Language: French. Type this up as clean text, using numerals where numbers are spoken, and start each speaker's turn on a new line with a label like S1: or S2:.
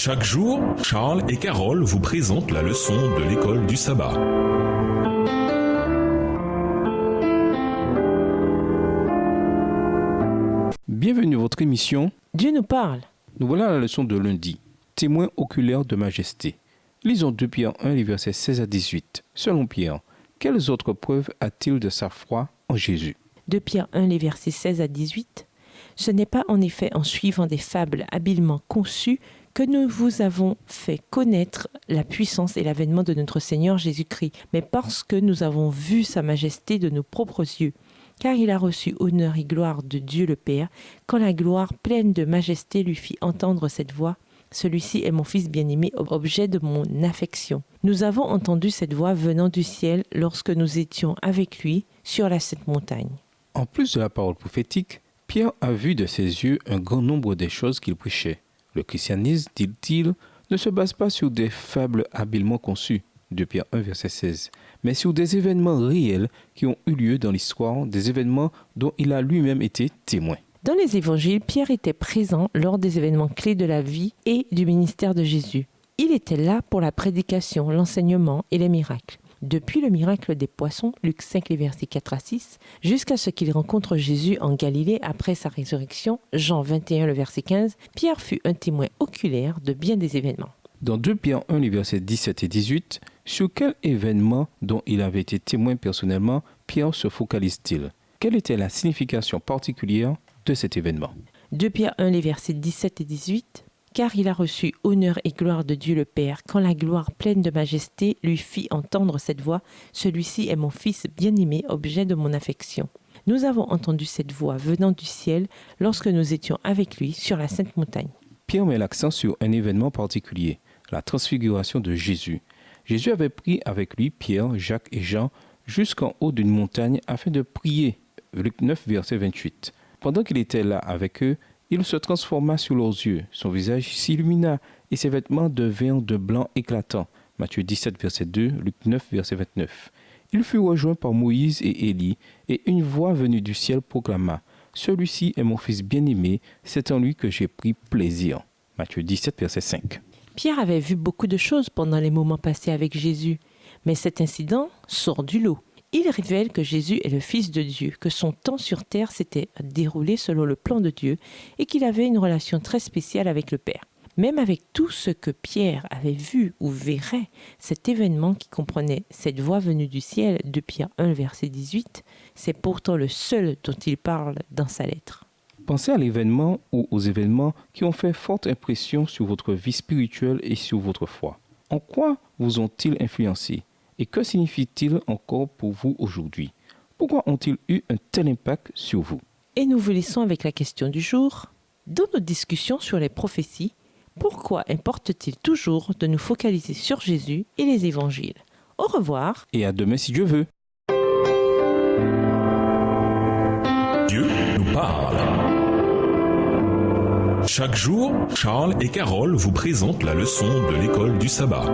S1: Chaque jour, Charles et Carole vous présentent la leçon de l'école du sabbat.
S2: Bienvenue à votre émission
S3: Dieu nous parle.
S2: Nous voilà à la leçon de lundi. Témoin oculaire de majesté. Lisons 2 Pierre 1, les versets 16 à 18. Selon Pierre, quelles autres preuves a-t-il de sa foi en Jésus?
S3: 2 Pierre 1, les versets 16 à 18. Ce n'est pas en effet en suivant des fables habilement conçues que nous vous avons fait connaître la puissance et l'avènement de notre Seigneur Jésus-Christ, mais parce que nous avons vu sa majesté de nos propres yeux. Car il a reçu honneur et gloire de Dieu le Père, quand la gloire pleine de majesté lui fit entendre cette voix. Celui-ci est mon Fils bien-aimé, objet de mon affection. Nous avons entendu cette voix venant du ciel lorsque nous étions avec lui sur la sainte montagne.
S2: En plus de la parole prophétique, Pierre a vu de ses yeux un grand nombre des choses qu'il prêchait. Le christianisme, dit-il, ne se base pas sur des fables habilement conçues, 2 Pierre 1, verset 16, mais sur des événements réels qui ont eu lieu dans l'histoire, des événements dont il a lui-même été témoin.
S3: Dans les évangiles, Pierre était présent lors des événements clés de la vie et du ministère de Jésus. Il était là pour la prédication, l'enseignement et les miracles. Depuis le miracle des poissons, Luc 5, les versets 4 à 6, jusqu'à ce qu'il rencontre Jésus en Galilée après sa résurrection, Jean 21, le verset 15, Pierre fut un témoin oculaire de bien des événements.
S2: Dans 2 Pierre 1, les versets 17 et 18, sur quel événement dont il avait été témoin personnellement, Pierre se focalise-t-il? Quelle était la signification particulière de cet événement?
S3: 2 Pierre 1, les versets 17 et 18, car il a reçu honneur et gloire de Dieu le Père, quand la gloire pleine de majesté lui fit entendre cette voix. Celui-ci est mon Fils bien-aimé, objet de mon affection. Nous avons entendu cette voix venant du ciel lorsque nous étions avec lui sur la sainte montagne.
S2: Pierre met l'accent sur un événement particulier, la transfiguration de Jésus. Jésus avait pris avec lui Pierre, Jacques et Jean jusqu'en haut d'une montagne afin de prier. Luc 9, verset 28. Pendant qu'il était là avec eux, il se transforma sous leurs yeux, son visage s'illumina et ses vêtements devinrent de blanc éclatant. Matthieu 17, verset 2, Luc 9, verset 29. Il fut rejoint par Moïse et Élie, et une voix venue du ciel proclama « Celui-ci est mon Fils bien-aimé, c'est en lui que j'ai pris plaisir. » Matthieu 17, verset 5.
S3: Pierre avait vu beaucoup de choses pendant les moments passés avec Jésus, mais cet incident sort du lot. Il révèle que Jésus est le Fils de Dieu, que son temps sur terre s'était déroulé selon le plan de Dieu et qu'il avait une relation très spéciale avec le Père. Même avec tout ce que Pierre avait vu ou verrait, cet événement qui comprenait cette voix venue du ciel de Pierre 1, verset 18, c'est pourtant le seul dont il parle dans sa lettre.
S2: Pensez à l'événement ou aux événements qui ont fait forte impression sur votre vie spirituelle et sur votre foi. En quoi vous ont-ils influencé? Et que signifie-t-il encore pour vous aujourd'hui? Pourquoi ont-ils eu un tel impact sur vous?
S3: Et nous vous laissons avec la question du jour. Dans nos discussions sur les prophéties, pourquoi importe-t-il toujours de nous focaliser sur Jésus et les évangiles? Au revoir.
S2: Et à demain si Dieu veut.
S1: Dieu nous parle. Chaque jour, Charles et Carole vous présentent la leçon de l'école du sabbat.